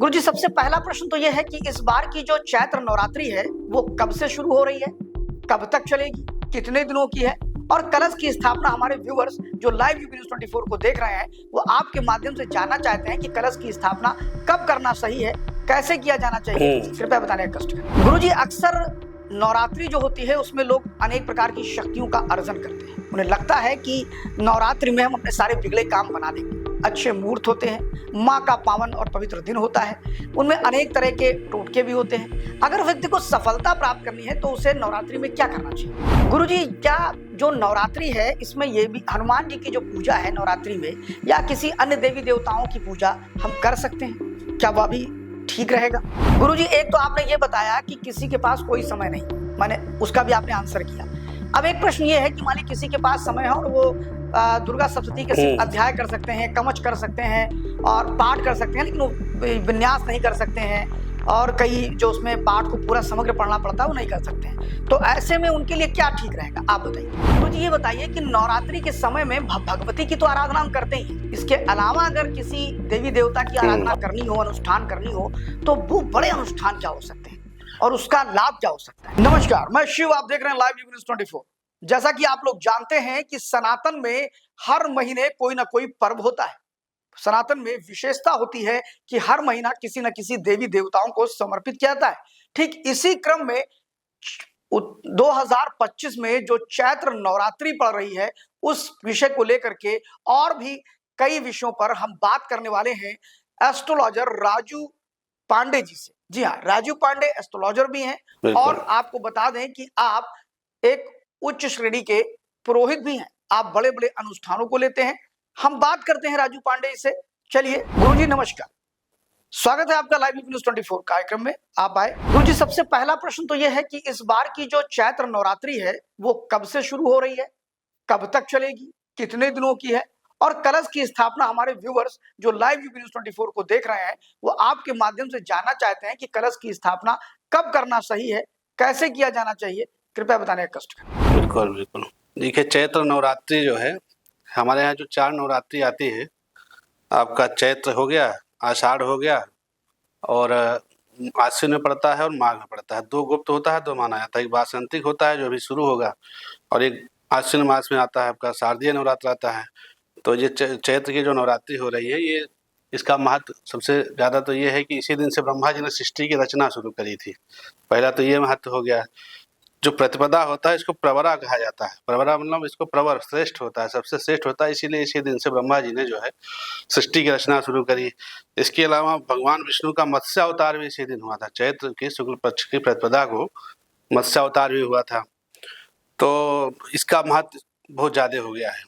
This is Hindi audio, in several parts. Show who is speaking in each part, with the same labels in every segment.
Speaker 1: गुरुजी, सबसे पहला प्रश्न तो यह है कि इस बार की जो चैत्र नवरात्रि है वो कब से शुरू हो रही है, कब तक चलेगी, कितने दिनों की है और कलश की स्थापना हमारे व्यूअर्स जो लाइव यूपी न्यूज़ 24 को देख रहे हैं वो आपके माध्यम से जानना चाहते हैं कि कलश की स्थापना कब करना सही है, कैसे किया जाना चाहिए, कृपया बताने का कष्ट करें। गुरुजी, अक्सर नवरात्रि जो होती है उसमें लोग अनेक प्रकार की शक्तियों का अर्जन करते हैं। उन्हें लगता है कि नवरात्रि में हम अपने सारे बिगड़े काम बना देंगे। अच्छे मुहूर्त होते हैं, माँ का पावन और पवित्र दिन होता है, उनमें अनेक तरह के टोटके भी होते हैं। अगर व्यक्ति को सफलता प्राप्त करनी है तो उसे नवरात्रि में क्या करना चाहिए? गुरुजी, क्या जो नवरात्रि है इसमें ये भी हनुमान जी की जो पूजा है नवरात्रि में या किसी अन्य देवी देवताओं की पूजा हम कर सकते हैं, क्या वह भी ठीक रहेगा? गुरुजी, एक तो आपने ये बताया कि किसी के पास कोई समय नहीं, मैंने उसका भी आपने आंसर किया। अब एक प्रश्न ये है कि मान लीजिए किसी के पास समय है और वो दुर्गा सप्तशती के अध्याय कर सकते हैं, कवच कर सकते हैं और पाठ कर सकते हैं, लेकिन वो विन्यास नहीं कर सकते हैं और कई जो उसमें पाठ को पूरा समग्र पढ़ना पड़ता है वो नहीं कर सकते हैं। तो ऐसे में उनके लिए क्या ठीक रहेगा, आप बताइए। तो जी ये बताइए कि नवरात्रि के समय में भगवती की तो आराधना हम करते ही, इसके अलावा अगर किसी देवी देवता की आराधना करनी हो, अनुष्ठान करनी हो, तो वो बड़े अनुष्ठान क्या हो सकते हैं और उसका लाभ क्या हो सकता है? नमस्कार, मैं शिव, आप देख रहे हैं लाइव यूपी न्यूज़ 24। जैसा कि आप लोग जानते हैं कि सनातन में हर महीने कोई ना कोई पर्व होता है। सनातन में विशेषता होती है कि हर महीना किसी न किसी देवी देवताओं को समर्पित किया जाता है। ठीक इसी क्रम में 2025 में जो चैत्र नवरात्रि पड़ रही है उस विषय को लेकर के और भी कई विषयों पर हम बात करने वाले हैं एस्ट्रोलॉजर राजू पांडे जी से। जी हाँ, राजू पांडे एस्ट्रोलॉजर भी हैं और आपको बता दें कि आप एक उच्च श्रेणी के पुरोहित भी हैं। आप बड़े बड़े अनुष्ठानों को लेते हैं। हम बात करते हैं राजू पांडे से। चलिए गुरुजी, नमस्कार, स्वागत है आपका लाइव न्यूज़ 24 कार्यक्रम में, आप आए। गुरुजी, सबसे पहला प्रश्न तो यह है कि इस बार की जो चैत्र नवरात्रि है वो कब से शुरू हो रही है, कब तक चलेगी, कितने दिनों की है और कलश की स्थापना हमारे व्यूअर्स जो लाइव यूपी न्यूज़ 24 को देख रहे हैं वो आपके माध्यम से जानना चाहते हैं कि कलश की स्थापना कब करना सही है, कैसे किया जाना चाहिए, कृपया बताने का कष्ट करें।
Speaker 2: बिल्कुल बिल्कुल। देखिए, चैत्र नवरात्रि जो है हमारे यहाँ जो 4 नवरात्रि आती है, आपका चैत्र हो गया, आषाढ़ हो गया और आश्विन में पड़ता है और माघ में पड़ता है। 2 गुप्त होता है, 2 माना जाता है। एक वासंतिक होता है जो अभी शुरू होगा और एक आश्विन मास में आता है आपका शारदीय नवरात्र आता है। तो ये चैत्र की जो नवरात्रि हो रही है, ये इसका महत्व सबसे ज़्यादा तो ये है कि इसी दिन से ब्रह्मा जी ने सृष्टि की रचना शुरू करी थी। पहला तो ये महत्व हो गया। जो प्रतिपदा होता है इसको प्रवरा कहा जाता है। प्रवरा मतलब इसको प्रवर श्रेष्ठ होता है, सबसे श्रेष्ठ होता है, इसीलिए इसी दिन से ब्रह्मा जी ने जो है सृष्टि की रचना शुरू करी। इसके अलावा भगवान विष्णु का मत्स्य अवतार भी इसी दिन हुआ था। चैत्र की शुक्ल पक्ष की प्रतिपदा को मत्स्य अवतार भी हुआ था। तो इसका महत्व बहुत ज़्यादा हो गया है।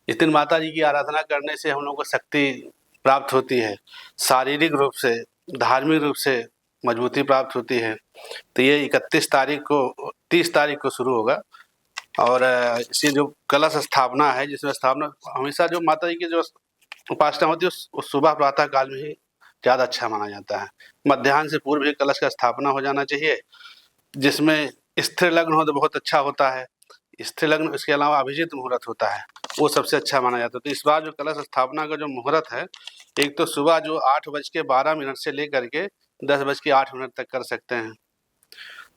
Speaker 2: इस दिन माता जी की आराधना करने से हम लोगों को शक्ति प्राप्त होती है, शारीरिक रूप से, धार्मिक रूप से मजबूती प्राप्त होती है। तो ये 30 तारीख को शुरू होगा और इसी जो कलश स्थापना है, जिसमें स्थापना हमेशा जो माता जी की जो उपासना होती है उस सुबह प्रातः काल में ही ज़्यादा अच्छा माना जाता है। मध्याह्न से पूर्व ही कलश का स्थापना हो जाना चाहिए, जिसमें स्थिर लग्न हो तो बहुत अच्छा होता है। स्थिर लग्न, इसके अलावा अभिजीत मुहूर्त होता है, वो सबसे अच्छा माना जाता है। तो इस बार जो कलश स्थापना का जो मुहूर्त है, एक तो सुबह जो 8:12 से लेकर के 10:08 तक कर सकते हैं।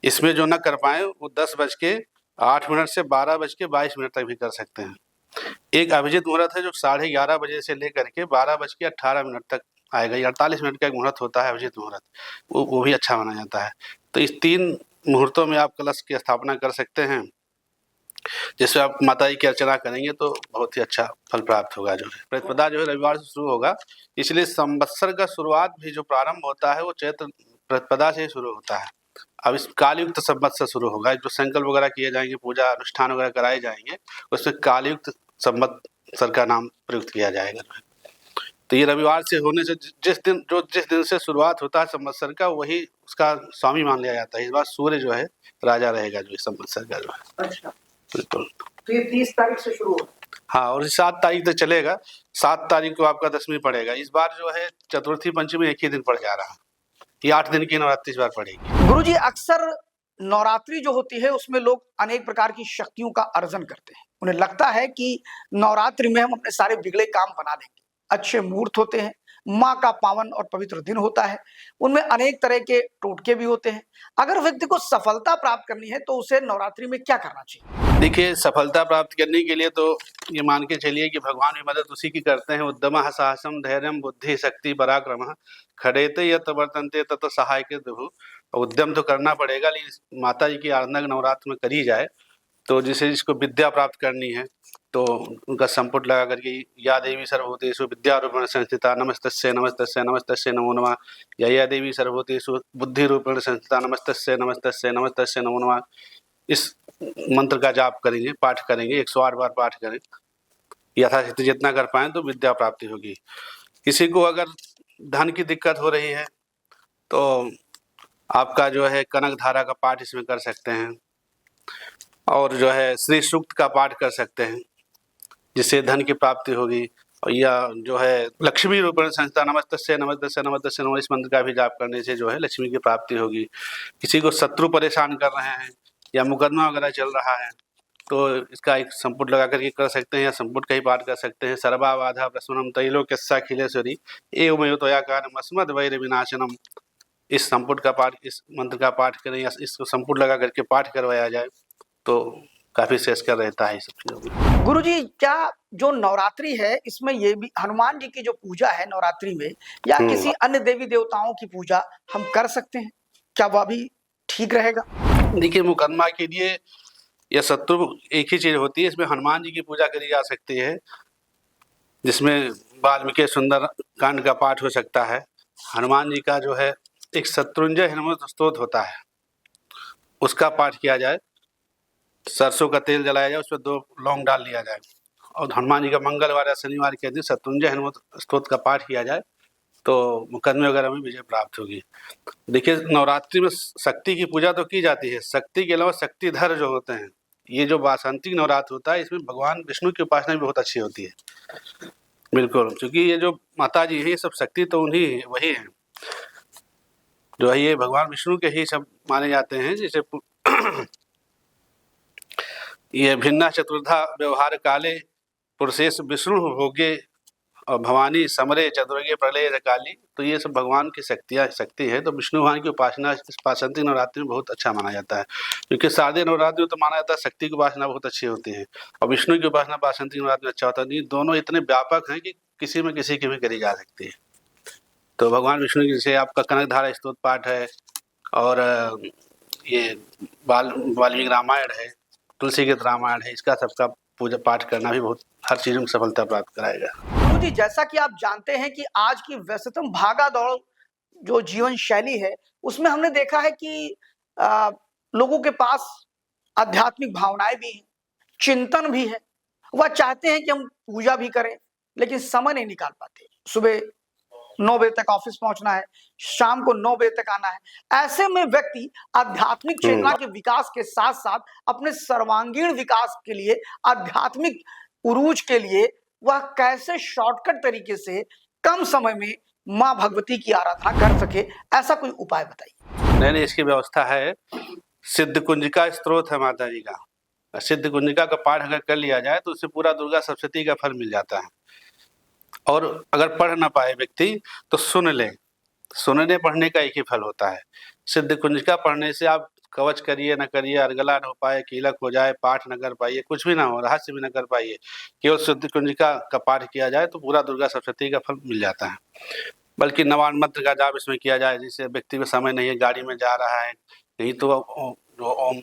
Speaker 2: इसमें जो न कर पाए वो 10:08 से 12:22 तक भी कर सकते हैं। एक अभिजीत मुहूर्त है जो 11:30 बजे से लेकर के 12:18 तक आएगा। ये 48 मिनट का एक मुहूर्त होता है अभिजीत मुहूर्त, वो भी अच्छा माना जाता है। तो इस 3 मुहूर्तों में आप कलश की स्थापना कर सकते हैं, जिससे आप माता जी की अर्चना करेंगे तो बहुत ही अच्छा फल प्राप्त होगा। जो है प्रतिपदा जो है रविवार से शुरू होगा, इसलिए संवत्सर का शुरुआत भी जो प्रारंभ होता है वो चैत्र प्रतिपदा से ही शुरू होता है। अब इस कालयुक्त संवत्सर शुरू होगा, जो संकल्प वगैरह किए जाएंगे, पूजा अनुष्ठान वगैरह कराए जाएंगे, उसमें कालयुक्त संवत्सर का नाम प्रयुक्त किया जाएगा। तो ये रविवार से होने से जिस दिन से शुरुआत होता है संवत्सर का, वही उसका स्वामी मान लिया जाता है। इस बार सूर्य जो है राजा रहेगा जो संवत्सर का जो है।
Speaker 1: अच्छा,
Speaker 2: बिल्कुल।
Speaker 1: तो ये 30 तारीख से शुरू हो।
Speaker 2: हाँ, और 7 तारीख तक चलेगा। 7 तारीख को आपका दशमी पड़ेगा। इस बार जो है चतुर्थी पंचमी एक ही दिन पड़ जा रहा है। ये 8 दिन की नवरात्रि इस बार पड़ेगी।
Speaker 1: गुरुजी, अक्सर नवरात्रि जो होती है उसमें लोग अनेक प्रकार की शक्तियों का अर्जन करते हैं। उन्हें लगता है कि नवरात्रि में हम अपने सारे बिगड़े काम बना देंगे। अच्छे मुहूर्त होते हैं, माँ का पावन और पवित्र दिन होता है। उनमें अनेक तरह के टोटके भी होते हैं। अगर व्यक्ति को सफलता प्राप्त करनी है तो उसे नवरात्रि में क्या करना चाहिए?
Speaker 2: देखिए, सफलता प्राप्त करने के लिए तो ये मान के चलिए कि भगवान भी मदद उसी की करते हैं। उद्यमः साहसम धैर्यम बुद्धि शक्ति पराक्रमः खड़ेते यत् वर्तन्ते तत् सहायके विभु। उद्यम तो करना पड़ेगा, लेकिन माता जी की आराधना नवरात्र में करी जाए तो जिसको विद्या प्राप्त करनी है तो उनका संपुट लगा करके या देवी सर्वभूतेषु विद्यारूपेण संस्थिता नमस्तस्यै नमस्तस्यै नमस्तस्यै नमो नमः, या देवी सर्वभूतेषु बुद्धिरूपेण संस्थिता नमस्तस्यै नमस्तस्यै नमस्तस्यै नमो नमः, इस मंत्र का जाप करेंगे, पाठ करेंगे, 108 बार पाठ करें। यथाशक्ति जितना कर पाएँ तो विद्या प्राप्ति होगी। किसी को अगर धन की दिक्कत हो रही है तो आपका जो है कनक धारा का पाठ इसमें कर सकते हैं, और जो है श्री सूक्त का पाठ कर सकते हैं जिससे धन की प्राप्ति होगी। या जो है लक्ष्मी रूपेण संस्थिता नमस्तस्यै नमस्तस्यै नमस्तस्यै नमः, इस मंत्र का भी जाप करने से जो है लक्ष्मी की प्राप्ति होगी। किसी को शत्रु परेशान कर रहे हैं या मुकदमा वगैरह चल रहा है तो इसका एक संपुट लगा करके कर सकते हैं, या संपुट का ही पाठ कर सकते हैं। सर्वा बाधा प्रशमनम त्रैलोक्यस्याखिलेश्वरी एवमेव त्वया कार्यम अस्मद् वैर विनाशनम, इस संपुट का पाठ, इस मंत्र का पाठ करें या इसको संपुट लगा करके पाठ करवाया जाए तो काफी श्रेयस्कर रहता है। सब चीजों
Speaker 1: गुरुजी, क्या जो नवरात्रि है इसमें ये भी हनुमान जी की जो पूजा है नवरात्रि में, या किसी अन्य देवी देवताओं की पूजा हम कर सकते हैं, क्या वह भी ठीक रहेगा?
Speaker 2: देखिए, मुकदमा के लिए या शत्रु एक ही चीज होती है, इसमें हनुमान जी की पूजा करी जा सकती है, जिसमें वाल्मीकि सुंदर कांड का पाठ हो सकता है। हनुमान जी का जो है एक शत्रुंजय हनुमत स्तोत्र होता है, उसका पाठ किया जाए। सरसों का तेल जलाया जाए, उसमें 2 लौंग डाल लिया जाए और हनुमान जी का मंगलवार या शनिवार के दिन शत्रुंजय हनुमत स्तोत्र का पाठ किया जाए तो मुकदमे वगैरह में विजय प्राप्त होगी। देखिए, नवरात्रि में शक्ति की पूजा तो की जाती है, शक्ति के अलावा शक्तिधर जो होते हैं, ये जो वासंतिक नवरात्र होता है इसमें भगवान विष्णु की उपासना भी बहुत अच्छी होती है। बिल्कुल, क्योंकि ये जो माता जी है ये सब शक्ति तो उन्हीं वही है, जो है ये भगवान विष्णु के ही सब माने जाते हैं। जैसे ये भिन्ना चतुर्धा व्यवहार काले पुरुषेश विष्णु होगे और भवानी समरे चतुर्गे प्रलय काली, तो ये सब भगवान की शक्ति है। तो विष्णु भगवान की उपासना इस वासंतिक नवरात्रि में बहुत अच्छा माना जाता है, क्योंकि शारदीय नवरात्रि में तो माना जाता है शक्ति की उपासना बहुत अच्छी होती है और विष्णु की उपासना वासंतिक नवरात्रि में अच्छा होता है। दोनों इतने व्यापक हैं कि किसी में किसी की भी करी जा सकती है। तो भगवान विष्णु की जैसे आपका कनक धारा स्तोत्र पाठ है, और ये वाल्मीकि रामायण है, तुलसी गीत रामायण है, इसका सबका पूजा पाठ करना भी बहुत हर चीज में सफलता प्राप्त कराएगा।
Speaker 1: गुरु जी, जैसा कि आप जानते हैं कि आज की व्यस्ततम भागा दौड़ जो जीवन शैली है उसमें हमने देखा है कि लोगों के पास आध्यात्मिक भावनाएं भी हैं, चिंतन भी है। वह चाहते हैं कि हम पूजा भी करें लेकिन समय नहीं निकाल पाते। सुबह 9 बजे तक ऑफिस पहुंचना है, शाम को 9 बजे तक आना है। ऐसे में व्यक्ति आध्यात्मिक चेतना के विकास के साथ साथ अपने सर्वांगीण विकास के लिए, आध्यात्मिक उरूज के लिए वह कैसे शॉर्टकट तरीके से कम समय में मां भगवती की आराधना कर सके, ऐसा कोई उपाय बताइए।
Speaker 2: नहीं, इसकी व्यवस्था है। सिद्ध कुंजिका स्त्रोत है माता जी का। सिद्ध कुंजिका का पाठ अगर कर लिया जाए तो उससे पूरा दुर्गा सप्तशती का फल मिल जाता है। और अगर पढ़ ना पाए व्यक्ति तो सुन ले, सुनने पढ़ने का एक ही फल होता है। सिद्ध कुंजिका पढ़ने से आप कवच करिए न करिए, अर्गला न हो पाए, कीलक हो जाए, पाठ न कर पाइए, कुछ भी ना हो, रहस्य भी न कर पाइए, केवल सिद्ध कुंजिका का पाठ किया जाए तो पूरा दुर्गा सप्तशती का फल मिल जाता है। बल्कि नवान मंत्र का जाप इसमें किया जाए, जिससे व्यक्ति में समय नहीं है, गाड़ी में जा रहा है, नहीं तो ओम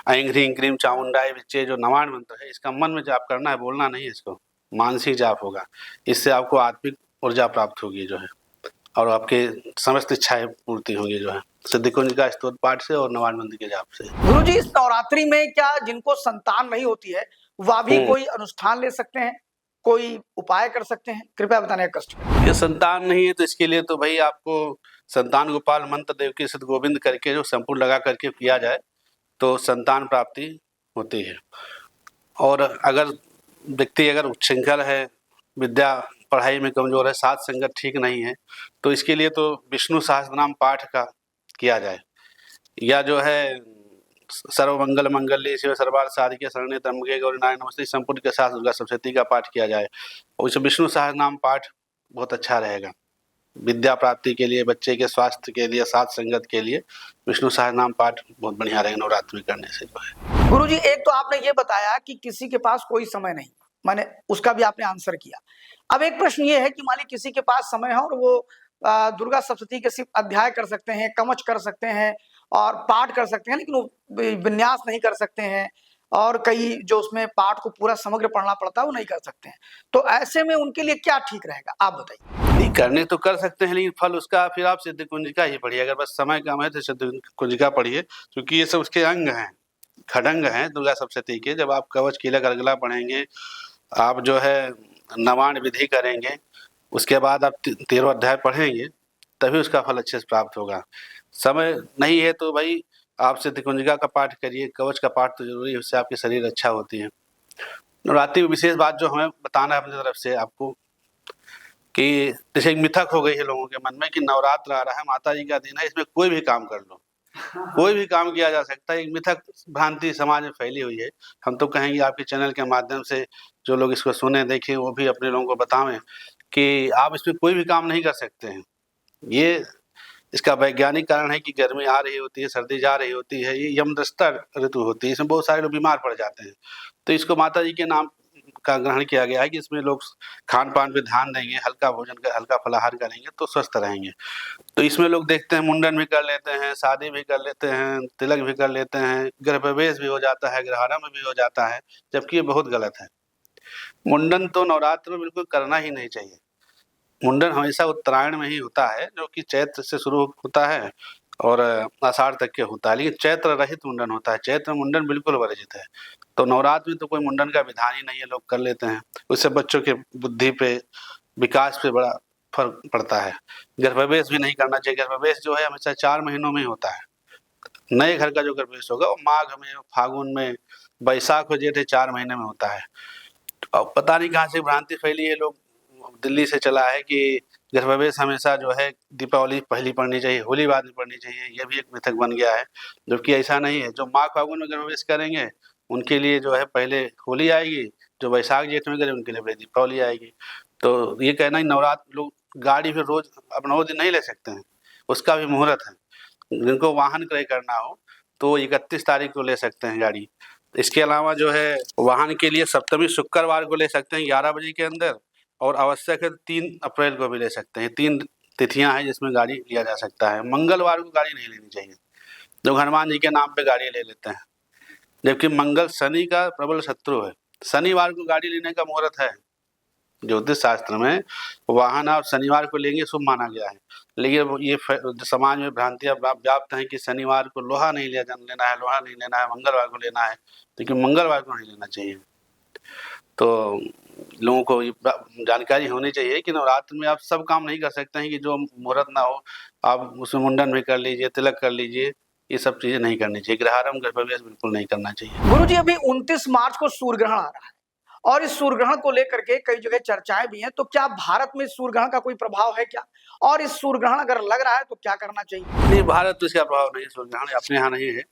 Speaker 2: ऐं ह्रीं क्लीं चामुंडाय विच्चे जो नवान मंत्र है इसका मन में जाप करना है, बोलना नहीं है, इसको मानसिक जाप होगा। इससे आपको आत्मिक ऊर्जा प्राप्त होगी जो है, और आपके समस्त इच्छाएं पूर्ति होंगी जो है सिद्ध कुंजिका स्तोत्र पाठ से और नवान मंत्र के जाप से।
Speaker 1: गुरु जी, इस नवरात्रि में क्या जिनको संतान नहीं होती है वह भी कोई अनुष्ठान ले सकते हैं, कोई उपाय कर सकते हैं? कृपया बताने का कष्ट करें।
Speaker 2: ये संतान नहीं है तो इसके लिए तो भाई आपको संतान गोपाल मंत्र देव के सिद्ध गोविंद करके जो संपूर्ण लगा करके किया जाए तो संतान प्राप्ति होती है। और अगर व्यक्ति अगर उच्छृंखल है, विद्या पढ़ाई में कमजोर है, साथ संगत ठीक नहीं है, तो इसके लिए तो विष्णु सहस्त्रनाम पाठ का किया जाए, या जो है सर्वमंगल मंगल्ये शिवे सर्वार्थ साधिके शरण्ये त्र्यंबके गौरी नारायणी नमस्ते संपूर्ण के साथ दुर्गा सप्तशती का पाठ किया जाए। और इस विष्णु सहस्त्रनाम पाठ बहुत अच्छा रहेगा। विद्या प्राप्ति के लिए, बच्चे के स्वास्थ्य के लिए, साथ संगत के लिए विष्णु सहस्रनाम पाठ बहुत बढ़िया रहेगा नवरात्र में करने से जो है।
Speaker 1: गुरुजी, एक तो आपने ये बताया कि किसी के पास कोई समय नहीं, मैंने उसका भी आपने आंसर किया। अब एक प्रश्न ये है कि मान ली किसी के पास समय है और वो दुर्गा सप्तशती के सिर्फ अध्याय कर सकते हैं, कवच कर सकते हैं और पाठ कर सकते हैं, लेकिन वो विन्यास नहीं कर सकते हैं और कई जो उसमें पाठ को पूरा समग्र पढ़ना पड़ता है वो नहीं कर सकते हैं, तो ऐसे में उनके लिए क्या ठीक रहेगा, आप बताइए।
Speaker 2: नहीं, करने तो कर सकते हैं, लेकिन फल उसका फिर आप सिद्ध कुंजिका ही पढ़िए। अगर बस समय कम है तो सिद्ध कुंजिका पढ़िए, क्योंकि ये सब उसके अंग हैं, खडंग हैं दुर्गा सप्तशती के। जब आप कवच कीलक अर्गला पढ़ेंगे, आप जो है नवाण विधि करेंगे, उसके बाद आप 13 अध्याय पढ़ेंगे, तभी उसका फल अच्छे से प्राप्त होगा। समय नहीं है तो भाई आप सिद्ध कुंजिका का पाठ करिए, कवच का पाठ तो जरूरी है, उससे आपकी शरीर अच्छा होती है। नवरात्रि में विशेष बात जो हमें बताना है अपनी तरफ से आपको, कि जैसे एक मिथक हो गई है लोगों के मन में कि नवरात्र आ रहा है, माता जी का दिन है, इसमें कोई भी काम कर लो, कोई भी काम किया जा सकता है। एक मिथक भ्रांति समाज में फैली हुई है। हम तो कहेंगे आपके चैनल के माध्यम से जो लोग इसको सुने देखें वो भी अपने लोगों को बतावें कि आप इसमें कोई भी काम नहीं कर सकते हैं। ये इसका वैज्ञानिक कारण है कि गर्मी आ रही होती है, सर्दी जा रही होती है, ये यमदृष्टा ऋतु होती है, इसमें बहुत सारे लोग बीमार पड़ जाते हैं। तो इसको माता जी के नाम का ग्रहण किया गया है कि इसमें लोग खान पान पे ध्यान देंगे, हल्का भोजन का हल्का फलाहार करेंगे तो स्वस्थ रहेंगे। तो इसमें लोग देखते हैं मुंडन भी कर लेते हैं, शादी भी कर लेते हैं, तिलक भी कर लेते हैं, गृह प्रवेश भी हो जाता है, ग्रहारंभ भी हो जाता है, जबकि ये बहुत गलत है। मुंडन तो नवरात्र में बिल्कुल करना ही नहीं चाहिए। मुंडन हमेशा उत्तरायण में ही होता है, जो कि चैत्र से शुरू होता है और आषाढ़ तक के होता है, लेकिन चैत्र रहित मुंडन होता है। चैत्र मुंडन बिल्कुल वर्जित है। तो नवरात्र में तो कोई मुंडन का विधान ही नहीं है, लोग कर लेते हैं। उससे बच्चों के बुद्धि पे, विकास पे बड़ा फर्क पड़ता है। गृहप्रवेश भी नहीं करना चाहिए। गृहप्रवेश जो है हमेशा 4 महीनों में ही होता है। नए घर का जो गृहप्रवेश होगा वो माघ में, फागुन में, बैसाख और जेठ 4 महीने में होता है। अब पता नहीं कहाँ से भ्रांति फैली है, लोग दिल्ली से चला है कि गृहप्रवेश हमेशा जो है दीपावली पहली पढ़नी चाहिए, होली बाद में पढ़नी चाहिए। ये भी एक मिथक बन गया है, जबकि ऐसा नहीं है। जो माघ फागुन में गृहप्रवेश करेंगे उनके लिए जो है पहले होली आएगी, जो बैसाख जेठ में करें उनके लिए पहले दीपावली आएगी। तो ये कहना ही नवरात्र लोग गाड़ी फिर रोज अब 9 दिन नहीं ले सकते हैं, उसका भी मुहूर्त है। जिनको वाहन क्रय करना हो तो 31 तारीख को ले सकते हैं गाड़ी। इसके अलावा जो है वाहन के लिए सप्तमी शुक्रवार को ले सकते हैं 11 बजे के अंदर, और आवश्यक है 3 अप्रैल को भी ले सकते हैं। 3 तिथियां हैं जिसमें गाड़ी लिया जा सकता है। मंगलवार को गाड़ी नहीं लेनी चाहिए, जो हनुमान जी के नाम पे गाड़ी ले लेते हैं, जबकि मंगल शनि का प्रबल शत्रु है। शनिवार को गाड़ी लेने का मुहूर्त है। ज्योतिष शास्त्र में वाहन आप शनिवार को लेंगे शुभ माना गया है, लेकिन ये समाज में भ्रांतियां व्याप्त हैं कि शनिवार को लोहा नहीं लेना है, लोहा नहीं लेना है, मंगलवार को लेना है, लेकिन मंगलवार को नहीं लेना चाहिए। तो लोगों को ये जानकारी होनी चाहिए कि नवरात्र में आप सब काम नहीं कर सकते हैं, कि जो मुहूर्त ना हो आप उसमें मुंडन भी कर लीजिए, तिलक कर लीजिए, ये सब चीजें नहीं करनी चाहिए। ग्रहारंभ गृहप्रवेश बिल्कुल नहीं करना चाहिए।
Speaker 1: गुरु जी, अभी 29 मार्च को सूर्य ग्रहण आ रहा है और इस सूर्य ग्रहण को लेकर के कई जगह चर्चाएं भी हैं, तो क्या भारत में सूर्य ग्रहण का कोई प्रभाव है क्या, और इस सूर्य ग्रहण अगर लग रहा है तो क्या करना चाहिए?
Speaker 2: नहीं, भारत तो इसका प्रभाव नहीं है, सूर्य ग्रहण अपने यहाँ नहीं है,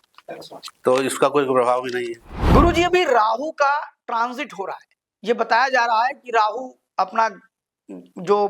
Speaker 2: तो इसका कोई प्रभाव भी नहीं है।
Speaker 1: गुरु जी, अभी राहु का ट्रांजिट हो रहा है, ये बताया जा रहा है कि राहु अपना जो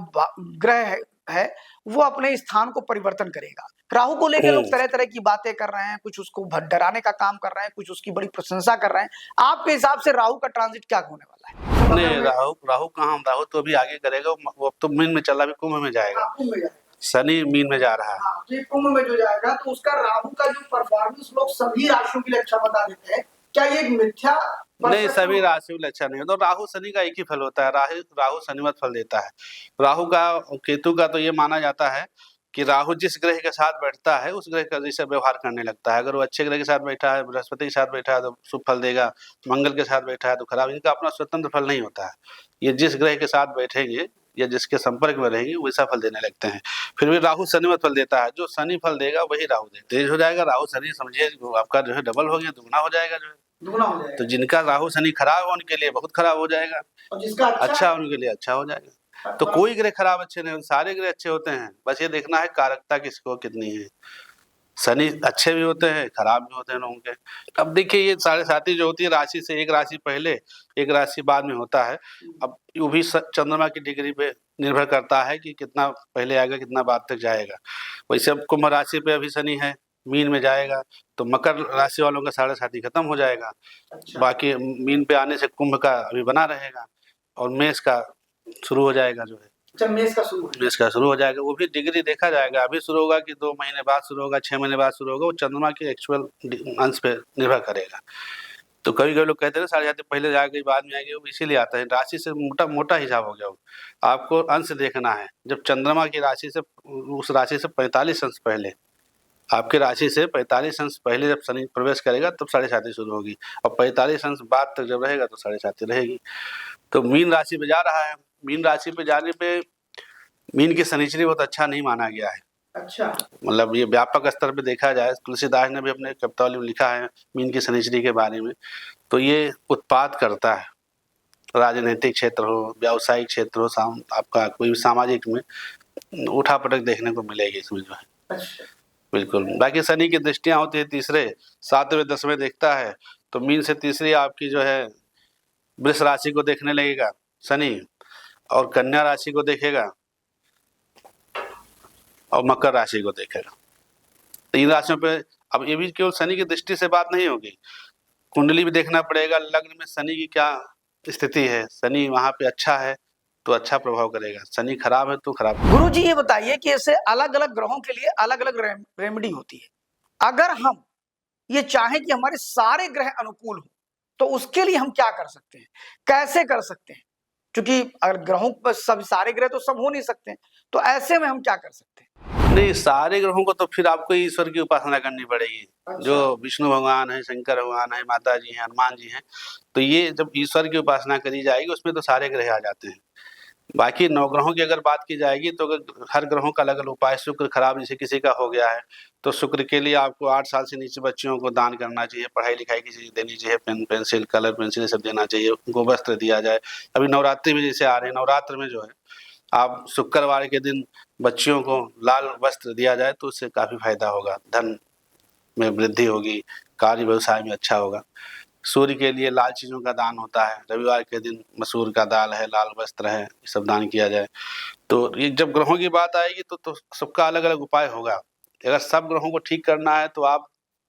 Speaker 1: ग्रह है वो अपने स्थान को परिवर्तन करेगा। राहु को लेकर लोग तरह तरह की बातें कर रहे हैं, कुछ उसको डराने का काम कर रहे हैं, कुछ उसकी बड़ी प्रशंसा कर रहे हैं। आपके हिसाब से राहु का ट्रांजिट क्या होने वाला है?
Speaker 2: नहीं, राहु कहाँ, राहु तो अभी आगे करेगा, वो अब तो मीन में चला, अभी कुंभ में जाएगा। शनि मीन में जा रहा है।
Speaker 1: हाँ, तो कुंभ में जो जाएगा तो उसका राहु का जो परफॉर्मेंस लोग सभी राशियों के लिए अच्छा बता देते हैं, क्या ये एक मिथ्या?
Speaker 2: नहीं, सभी राशियों के लिए अच्छा नहीं होता। तो राहु शनि का एक ही फल होता है, राहु शनिवत फल देता है। राहु का, केतु का तो ये माना जाता है कि राहु जिस ग्रह के साथ बैठता है उस ग्रह का जैसे व्यवहार करने लगता है। अगर वो अच्छे ग्रह के साथ बैठा है, बृहस्पति के साथ बैठा है तो शुभ फल देगा, मंगल के साथ बैठा है तो खराब। इनका अपना स्वतंत्र फल नहीं होता है। ये जिस ग्रह के साथ बैठेंगे या जिसके संपर्क में रहेंगे वैसा फल देने लगते हैं। फिर भी राहु शनिवत फल देता है, जो शनि फल देगा वही राहु देगा। तेज हो जाएगा राहु शनि, समझिए आपका जो है डबल हो गया, दुगना हो जाएगा, जो है दुगना हो जाएगा। तो जिनका राहु शनि खराब है उनके लिए बहुत खराब हो जाएगा, और जिसका अच्छा उनके लिए अच्छा हो जाएगा। तो कोई ग्रह खराब अच्छे नहीं होते, सारे ग्रह अच्छे होते हैं। बस ये देखना है कारकता किसको कितनी है। शनि अच्छे भी होते हैं, खराब भी होते हैं लोगों के। अब देखिए ये साढ़े साती जो होती है राशि से, एक राशि पहले एक राशि बाद में होता है। अब वो भी चंद्रमा की डिग्री पे निर्भर करता है कि कितना पहले आएगा, कितना बाद तक जाएगा। वैसे अब कुंभ राशि पे अभी शनि है, मीन में जाएगा, तो मकर राशि वालों का साढ़े साती खत्म हो जाएगा।
Speaker 1: अच्छा।
Speaker 2: बाकी मीन पे आने से कुंभ का अभी बना रहेगा और मेष का शुरू हो जाएगा जो है।
Speaker 1: जब मेष का शुरू
Speaker 2: मेष का शुरू हो जाएगा, वो भी डिग्री देखा जाएगा, अभी शुरू होगा कि 2 महीने बाद शुरू होगा, 6 महीने बाद शुरू होगा, वो चंद्रमा के एक्चुअल अंश पे निर्भर करेगा। तो कभी-कभी लोग कहते हैं ना साढ़े साती पहले जाएगी बाद में आएगी, वो इसीलिए आता है, राशि से मोटा हिसाब हो गया वो। आपको अंश देखना है, जब चंद्रमा की राशि से उस राशि से 45 अंश पहले, आपकी राशि से 45 अंश पहले जब शनि प्रवेश करेगा तब साढ़े साती शुरू होगी, और 45 अंश बाद तक जब रहेगा तो साढ़े साती रहेगी। तो मीन राशि पे जा रहा है, मीन राशि पे जाने पे मीन की शनिचरी बहुत अच्छा नहीं माना गया है।
Speaker 1: अच्छा।
Speaker 2: मतलब ये व्यापक स्तर पे देखा जाए, तुलसीदास ने भी अपने कवितावली में लिखा है मीन की शनिचरी के बारे में। तो ये उत्पात करता है, राजनीतिक क्षेत्र हो, व्यावसायिक क्षेत्र हो, आपका कोई भी सामाजिक में उठापटक देखने को मिलेगी इसमें जो है।
Speaker 1: अच्छा।
Speaker 2: बिल्कुल। बाकी शनि की दृष्टियां होती है तीसरे, 7वें 10वें देखता है, तो मीन से तीसरी आपकी जो है वृष राशि को देखने लगेगा शनि, और कन्या राशि को देखेगा और मकर राशि को देखेगा। 3 राशियों पे। अब ये भी केवल शनि की दृष्टि से बात नहीं होगी, कुंडली भी देखना पड़ेगा, लग्न में शनि की क्या स्थिति है। शनि वहां पे अच्छा है तो अच्छा प्रभाव करेगा, शनि खराब है तो खराब।
Speaker 1: गुरु जी ये बताइए कि ऐसे अलग अलग ग्रहों के लिए अलग अलग रेमेडी होती है। अगर हम ये चाहें कि हमारे सारे ग्रह अनुकूल हो तो उसके लिए हम क्या कर सकते हैं, कैसे कर सकते हैं? क्योंकि अगर ग्रहों पर सब सारे ग्रह तो सब हो नहीं सकते, तो ऐसे में हम क्या कर सकते हैं?
Speaker 2: नहीं, सारे ग्रहों को तो फिर आपको ईश्वर की उपासना करनी पड़ेगी।
Speaker 1: अच्छा।
Speaker 2: जो विष्णु भगवान है, शंकर भगवान है, माता जी हैं, हनुमान जी हैं, तो ये जब ईश्वर की उपासना करी जाएगी उसमें तो सारे ग्रह आ जाते हैं। बाकी 9 ग्रहों की अगर बात की जाएगी तो अगर हर ग्रहों का अलग अलग उपाय, शुक्र खराब जैसे किसी का हो गया है तो शुक्र के लिए आपको 8 साल से नीचे बच्चियों को दान करना चाहिए, पढ़ाई लिखाई की चीज़ देनी चाहिए, पेन पेंसिल कलर पेंसिल सब देना चाहिए, उनको वस्त्र दिया जाए। अभी नवरात्रि में जैसे आ रहे हैं, नवरात्र में जो है आप शुक्रवार के दिन बच्चियों को लाल वस्त्र दिया जाए तो उससे काफ़ी फायदा होगा, धन में वृद्धि होगी, कार्य व्यवसाय में अच्छा होगा। सूर्य के लिए लाल चीज़ों का दान होता है, रविवार के दिन मसूर का दाल है, लाल वस्त्र है, ये सब दान किया जाए। तो ये जब ग्रहों की बात आएगी तो सबका अलग अलग उपाय होगा। अगर सब ग्रहों को ठीक करना है तो आप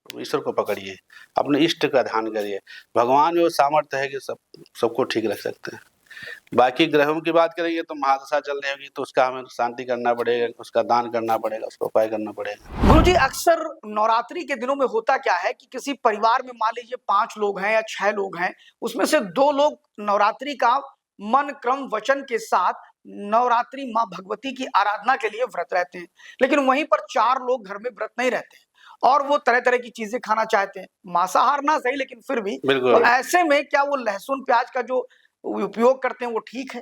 Speaker 2: ईश्वर को पकड़िए, अपने इष्ट का ध्यान करिए, भगवान में वो सामर्थ्य है कि सबको ठीक रख सकते हैं। बाकी ग्रहों की बात करेंगे तो महादशा चल रही होगी तो उसका हमें शांति करना पड़ेगा, उसका दान करना पड़ेगा, उसका उपाय करना पड़ेगा।
Speaker 1: गुरु जी अक्सर नवरात्रि के दिनों में होता क्या है कि किसी परिवार में मान लीजिए 5 लोग हैं या 6 लोग हैं, उसमें से 2 लोग नवरात्रि का मन क्रम वचन के साथ नवरात्रि माँ भगवती की आराधना के लिए व्रत रहते हैं, लेकिन वहीं पर 4 लोग घर में व्रत नहीं रहते हैं और वो तरह तरह की चीजें खाना चाहते हैं, मांसाहार ना सही लेकिन फिर भी। तो ऐसे में क्या वो लहसुन प्याज का जो उपयोग करते हैं वो ठीक है,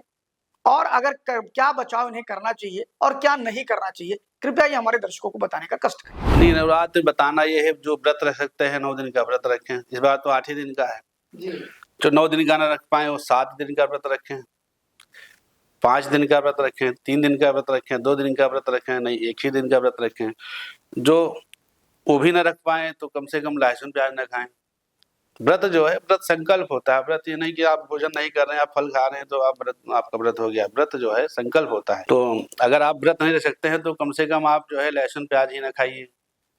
Speaker 1: और अगर क्या बचाव इन्हें करना चाहिए और क्या नहीं करना चाहिए, कृपया ये हमारे दर्शकों को बताने का कष्ट करें।
Speaker 2: नहीं, नवरात्र बताना ये है, जो व्रत रख सकते हैं 9 दिन का व्रत रखें। इस बार तो 8 ही दिन का है
Speaker 1: जी।
Speaker 2: जो 9 दिन का ना रख पाए वो 7 दिन का व्रत रखें, 5 दिन का व्रत रखें, 3 दिन का व्रत रखें, 2 दिन का व्रत रखें, नहीं 1 ही दिन का व्रत रखें। जो वो भी ना रख पाए तो कम से कम लहसुन प्याज ना खाएं। व्रत जो है, व्रत संकल्प होता है। व्रत ये नहीं कि आप भोजन नहीं कर रहे हैं, आप फल खा रहे हैं तो आप व्रत, आपका व्रत हो गया। व्रत जो है संकल्प होता है। तो अगर आप व्रत नहीं रख सकते हैं तो कम से कम आप जो है लहसुन प्याज ही ना खाइए,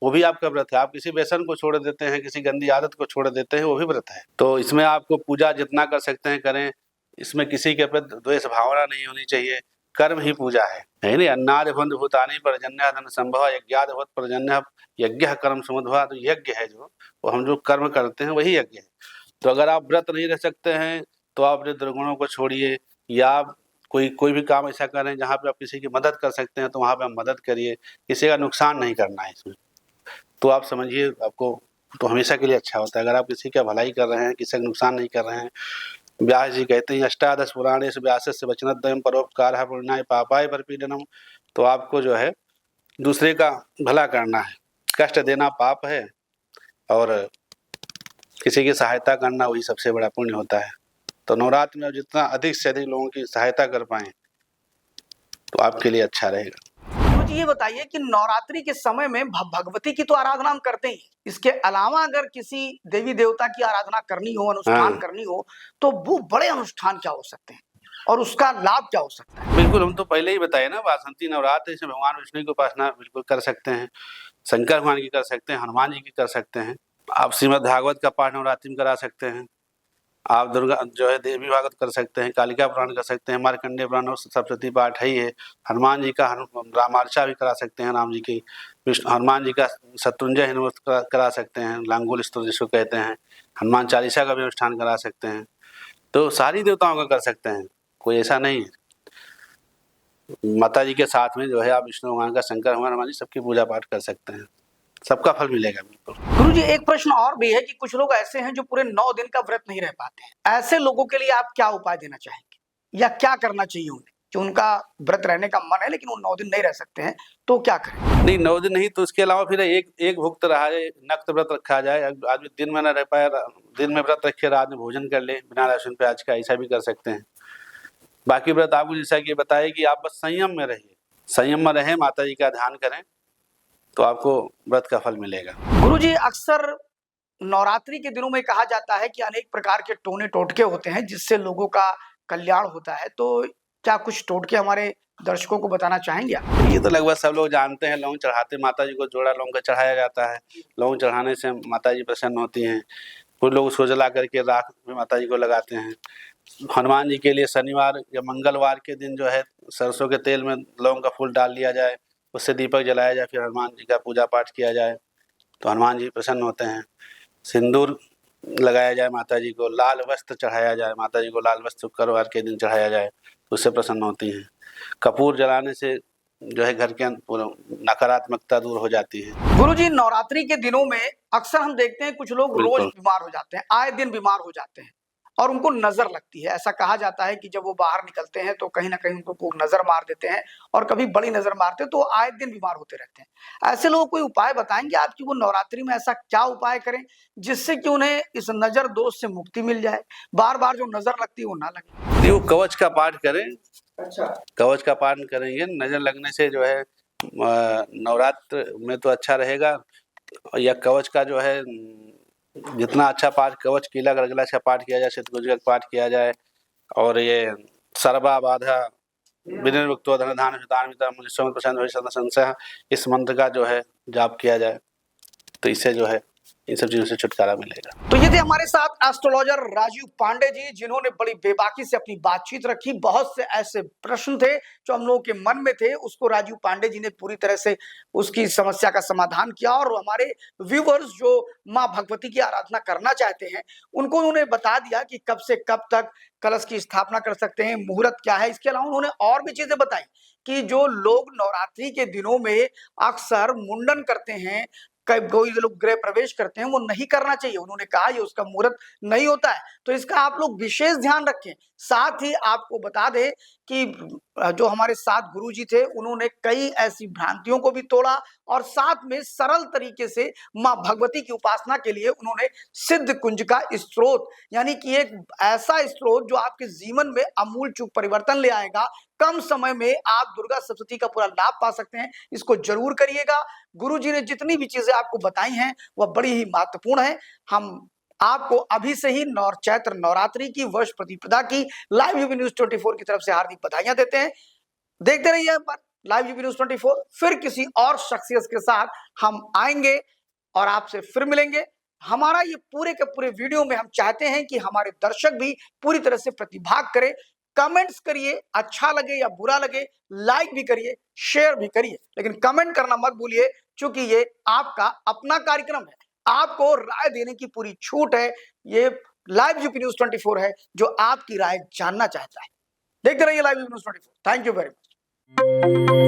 Speaker 2: वो भी आपका व्रत है। आप किसी व्यसन को छोड़ देते हैं, किसी गंदी आदत को छोड़ देते हैं, वो भी व्रत है। तो इसमें आपको पूजा जितना कर सकते हैं करें, इसमें किसी के प्रति द्वेष भावना नहीं होनी चाहिए। कर्म ही पूजा है नहीं? अन्नादि बंधु भूतानि पर्जन्य धन संभव यज्ञादि भूत पर्जन्य, यज्ञ कर्म समुद्भव। तो यज्ञ है जो वो हम जो कर्म करते हैं वही यज्ञ है। तो अगर आप व्रत नहीं रह सकते हैं तो आप अपने दुर्गुणों को छोड़िए, या आप कोई भी काम ऐसा करें जहाँ पे आप किसी की मदद कर सकते हैं तो वहाँ पे आप मदद करिए। किसी का नुकसान नहीं करना है इसमें, तो आप समझिए आपको तो हमेशा के लिए अच्छा होता है। अगर आप किसी का भलाई कर रहे हैं, किसी का नुकसान नहीं कर रहे हैं। व्यास जी कहते हैं अष्टादश पुराणेषु व्यासस्य वचनद्वयं परोपकारः पुण्याय पापाय परपीडनम्। तो आपको जो है दूसरे का भला करना है, कष्ट देना पाप है और किसी की सहायता करना वही सबसे बड़ा पुण्य होता है। तो नवरात्र में जितना अधिक से अधिक लोगों की सहायता कर पाएं तो आपके लिए अच्छा रहेगा।
Speaker 1: जी ये बताइए कि नवरात्रि के समय में भगवती की तो आराधना हम करते ही, इसके अलावा अगर किसी देवी देवता की आराधना करनी हो, अनुष्ठान
Speaker 2: हाँ।
Speaker 1: करनी हो, तो वो बड़े अनुष्ठान क्या हो सकते हैं और उसका लाभ क्या हो सकता है?
Speaker 2: बिल्कुल, हम तो पहले ही बताए ना, वासंती नवरात्र इसमें भगवान विष्णु की उपासना बिल्कुल कर सकते हैं, शंकर भगवान की कर सकते हैं, हनुमान जी की कर सकते हैं। आप श्रीमद् भागवत का पाठ नवरात्रि में करा सकते हैं। आप दुर्गा जो है देवी भागवत कर सकते हैं, कालिका पुराण कर सकते हैं, मार्कंडेय पुराण और सप्तशती पाठ है ही है। हनुमान जी का रामार्चा भी करा सकते हैं, राम जी की। हनुमान जी का शत्रुंजय हनुमत करा सकते हैं, लांगुल स्तोत्र जिसको कहते हैं। हनुमान चालीसा का भी अनुष्ठान करा सकते हैं। तो सारी देवताओं का कर सकते हैं, कोई ऐसा नहीं है। माता जी के साथ में जो है आप विष्णु भगवान का, शंकर भगवान, हनुमान जी सबकी पूजा पाठ कर सकते हैं, सबका फल मिलेगा बिल्कुल।
Speaker 1: गुरु जी एक प्रश्न और भी है कि कुछ लोग ऐसे हैं जो पूरे 9 दिन का व्रत नहीं रह पाते हैं, ऐसे लोगों के लिए आप क्या उपाय देना चाहेंगे या क्या करना चाहिए उन्हें कि उनका व्रत रहने का मन है लेकिन वो 9 दिन नहीं रह सकते हैं, तो क्या करें?
Speaker 2: नहीं, 9 दिन नहीं तो उसके अलावा फिर एक भुक्त रहा जाए, नक्त व्रत रखा जाए। आदमी दिन में न रह पाए, दिन में व्रत रखे, रात में भोजन कर ले बिना लहसुन प्याज का, ऐसा भी कर सकते हैं। बाकी व्रत आपको जैसा कि बताए कि आप बस संयम में रहिए, संयम में रहें, माता जी का ध्यान करें, तो आपको व्रत का फल मिलेगा।
Speaker 1: गुरु जी अक्सर नवरात्रि के दिनों में कहा जाता है कि अनेक प्रकार के टोने टोटके होते हैं जिससे लोगों का कल्याण होता है, तो क्या कुछ टोटके हमारे दर्शकों को बताना चाहेंगे आप?
Speaker 2: ये तो लगभग सब लोग जानते हैं, लौंग चढ़ाते माता जी को, जोड़ा लौंग का चढ़ाया जाता है। लौंग चढ़ाने से माता जी प्रसन्न होती हैं। कुछ लोग उसको जला करके राख में माता जी को लगाते हैं। हनुमान जी के लिए शनिवार या मंगलवार के दिन जो है सरसों के तेल में लौंग का फूल डाल लिया जाए, उससे दीपक जलाया जाए, फिर हनुमान जी का पूजा पाठ किया जाए, तो हनुमान जी प्रसन्न होते हैं। सिंदूर लगाया जाए माता जी को, लाल वस्त्र चढ़ाया जाए माता जी को, लाल वस्त्र शुक्रवार के दिन चढ़ाया जाए, तो उससे प्रसन्न होती हैं। कपूर जलाने से जो है घर के नकारात्मकता दूर हो जाती है।
Speaker 1: गुरु जी नवरात्रि के दिनों में अक्सर हम देखते हैं कुछ लोग रोज
Speaker 2: बिल्कुल।
Speaker 1: बीमार हो जाते हैं, आए दिन बीमार हो जाते हैं और उनको नजर लगती है। ऐसा कहा जाता है कि जब वो बाहर निकलते हैं तो कहीं ना कहीं उनको कोई नजर मार देते हैं और कभी बड़ी नजर मारते हैं, तो आए दिन बीमार होते रहते हैं। ऐसे लोगों को कोई उपाय बताएंगे आप कि वो नवरात्रि में ऐसा क्या उपाय करें जिससे कि उन्हें इस नजर दोष से मुक्ति मिल जाए, बार बार जो नजर लगती है वो ना लगे?
Speaker 2: वो कवच का पाठ करें।
Speaker 1: अच्छा।
Speaker 2: कवच का पाठ करेंगे, नजर लगने से जो है नवरात्र में तो अच्छा रहेगा। या कवच का जो है जितना अच्छा पाठ, कवच कीला गलगला का पाठ किया जाए, शतकुंज का पाठ किया जाए, और ये सर्वा बाधा विनिर्मुक्तो धनधान हितान्विता मुझे प्रसन्न हुई सदा संशय, इस मंत्र का जो है जाप किया जाए, तो इससे जो है इन सब चीजों से छुटकारा मिलेगा।
Speaker 1: तो ये थे हमारे साथ एस्ट्रोलॉजर राजीव पांडे जी, जिन्होंने बड़ी बेबाकी से अपनी बातचीत रखी। बहुत से ऐसे प्रश्न थे जो हम लोगों के मन में थे, उसको राजीव पांडे जी ने पूरी तरह से उसकी समस्या का समाधान किया और हमारे व्यूवर्स जो माँ भगवती की आराधना करना चाहते हैं उनको उन्होंने बता दिया कि कब से कब तक कलश की स्थापना कर सकते हैं, मुहूर्त क्या है। इसके अलावा उन्होंने और भी चीजें बताई कि जो लोग नवरात्रि के दिनों में अक्सर मुंडन करते हैं, कोई लोग गृह प्रवेश करते हैं, वो नहीं करना चाहिए। उन्होंने कहा ये उसका मुहूर्त नहीं होता है, तो इसका आप लोग विशेष ध्यान रखें। साथ ही आपको बता दें कि जो हमारे साथ गुरुजी थे उन्होंने कई ऐसी भ्रांतियों को भी तोड़ा और साथ में सरल तरीके से माँ भगवती की उपासना के लिए उन्होंने सिद्ध कुंज का स्त्रोत, यानी कि एक ऐसा स्त्रोत जो आपके जीवन में अमूल चूक परिवर्तन ले आएगा, कम समय में आप दुर्गा सप्तशती का पूरा लाभ पा सकते हैं। इसको जरूर करिएगा। गुरुजी ने जितनी भी चीजें आपको बताई हैं वह बड़ी ही महत्वपूर्ण है। हम आपको अभी से ही चैत्र नवरात्रि की वर्ष प्रतिपदा की लाइव यूपी न्यूज 24 की तरफ से हार्दिक बधाइयां देते हैं। देखते रहिए लाइव यूपी न्यूज 24। फिर किसी और शख्सियत के साथ हम आएंगे और आपसे फिर मिलेंगे। हमारा ये पूरे के पूरे वीडियो में हम चाहते हैं कि हमारे दर्शक भी पूरी तरह से प्रतिभाग करें। कमेंट्स करिए, अच्छा लगे या बुरा लगे, लाइक भी करिए, शेयर भी करिए, लेकिन कमेंट करना मत भूलिए, क्योंकि ये आपका अपना कार्यक्रम है। आपको राय देने की पूरी छूट है। ये लाइव यूपी न्यूज 24 है जो आपकी राय जानना चाहता है। देखते रहिए live news 24। Thank you very much.